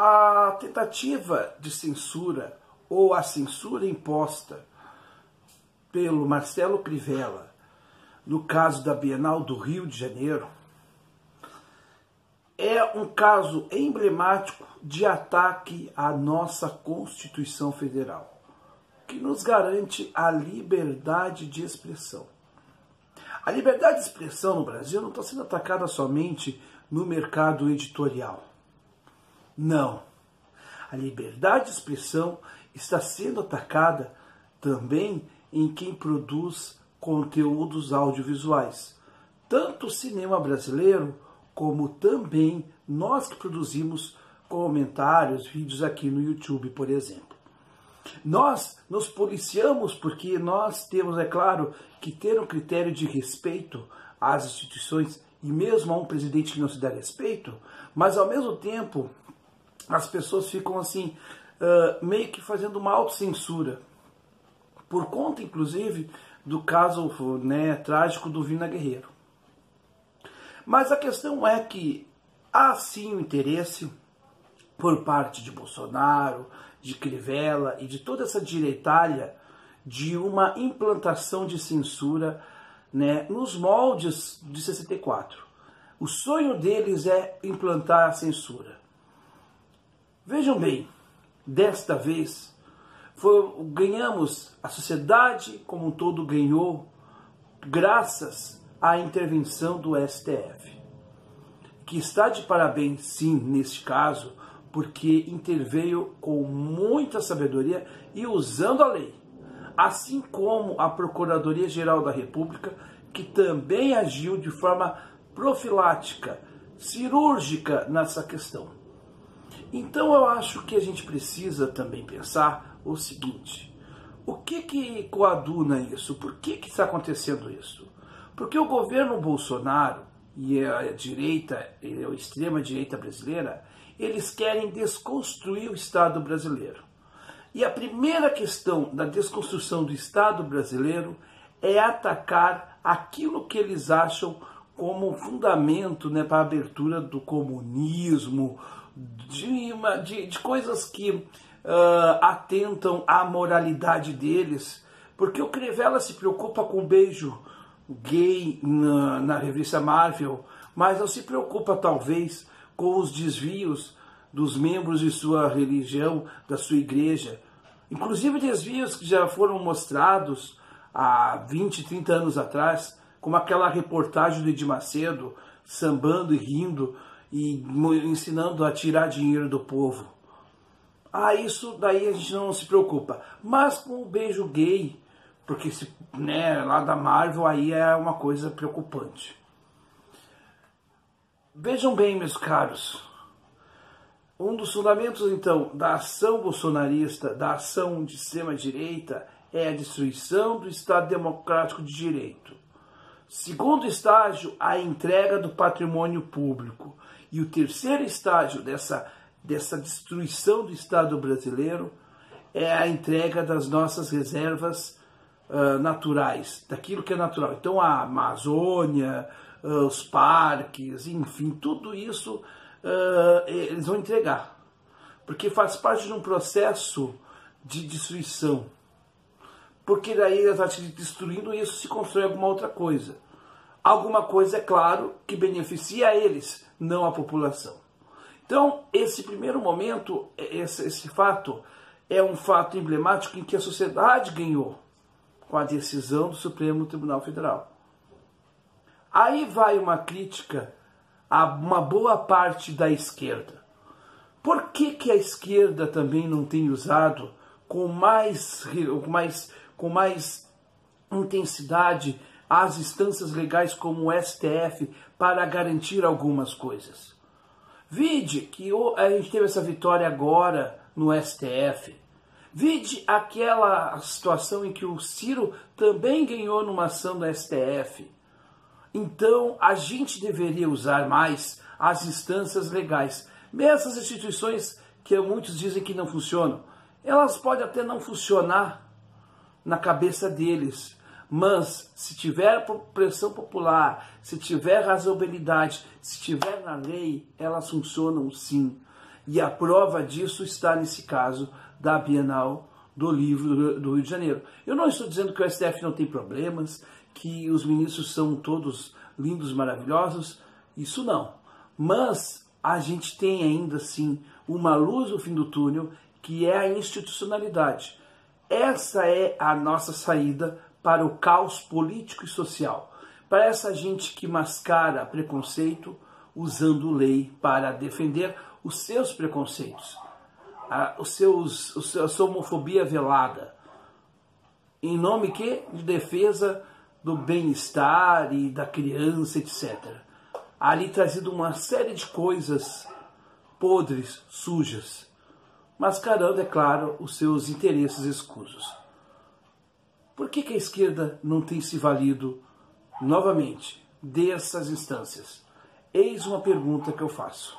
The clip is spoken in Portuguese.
A tentativa de censura ou a censura imposta pelo Marcelo Crivella no caso da Bienal do Rio de Janeiro é um caso emblemático de ataque à nossa Constituição Federal, que nos garante a liberdade de expressão. A liberdade de expressão no Brasil não está sendo atacada somente no mercado editorial. Não. A liberdade de expressão está sendo atacada também em quem produz conteúdos audiovisuais. Tanto o cinema brasileiro, como também nós que produzimos comentários, vídeos aqui no YouTube, por exemplo. Nós nos policiamos porque nós temos, é claro, que ter um critério de respeito às instituições e mesmo a um presidente que não se dá respeito, mas ao mesmo tempo as pessoas ficam assim, meio que fazendo uma autocensura, por conta inclusive do caso trágico do Vina Guerreiro. Mas a questão é que há sim o interesse por parte de Bolsonaro, de Crivella e de toda essa direitalha de uma implantação de censura nos moldes de 64. O sonho deles é implantar a censura. Vejam bem, desta vez ganhamos, a sociedade como um todo ganhou graças à intervenção do STF, que está de parabéns sim neste caso, porque interveio com muita sabedoria e usando a lei, assim como a Procuradoria-Geral da República, que também agiu de forma profilática, cirúrgica nessa questão. Então eu acho que a gente precisa também pensar o seguinte: o que coaduna isso? Por que está acontecendo isso? Porque o governo Bolsonaro e a direita, a extrema-direita brasileira, eles querem desconstruir o Estado brasileiro. E a primeira questão da desconstrução do Estado brasileiro é atacar aquilo que eles acham como fundamento para a abertura do comunismo, de coisas que atentam à moralidade deles. Porque o Crivella se preocupa com o beijo gay na revista Marvel, mas não se preocupa talvez com os desvios dos membros de sua religião, da sua igreja. Inclusive desvios que já foram mostrados há 20, 30 anos atrás, como aquela reportagem do Edir Macedo, sambando e rindo e ensinando a tirar dinheiro do povo. Isso daí a gente não se preocupa. Mas com o beijo gay, porque lá da Marvel aí é uma coisa preocupante. Vejam bem, meus caros, um dos fundamentos, então, da ação bolsonarista, da ação de extrema-direita, é a destruição do Estado Democrático de Direito. Segundo estágio, a entrega do patrimônio público. E o terceiro estágio dessa destruição do Estado brasileiro é a entrega das nossas reservas naturais, daquilo que é natural. Então a Amazônia, os parques, enfim, tudo isso eles vão entregar, porque faz parte de um processo de destruição, porque daí destruindo isso se constrói alguma outra coisa. Alguma coisa, é claro, que beneficia a eles, não a população. Então, esse primeiro momento, esse fato, é um fato emblemático em que a sociedade ganhou com a decisão do Supremo Tribunal Federal. Aí vai uma crítica a uma boa parte da esquerda. Por que a esquerda também não tem usado com mais intensidade as instâncias legais como o STF para garantir algumas coisas? Vide que a gente teve essa vitória agora no STF. Vide aquela situação em que o Ciro também ganhou numa ação do STF. Então, a gente deveria usar mais as instâncias legais. Mesmo essas instituições que muitos dizem que não funcionam, elas podem até não funcionar na cabeça deles, mas se tiver pressão popular, se tiver razoabilidade, se tiver na lei, elas funcionam sim. E a prova disso está nesse caso da Bienal do Livro do Rio de Janeiro. Eu não estou dizendo que o STF não tem problemas, que os ministros são todos lindos, maravilhosos, isso não. Mas a gente tem ainda assim uma luz no fim do túnel, que é a institucionalidade. Essa é a nossa saída para o caos político e social, para essa gente que mascara preconceito usando lei para defender os seus preconceitos, a sua homofobia velada, em nome que? De defesa do bem-estar e da criança, etc. Ali trazido uma série de coisas podres, sujas, mascarando, é claro, os seus interesses escusos. Por que a esquerda não tem se valido, novamente, dessas instâncias? Eis uma pergunta que eu faço.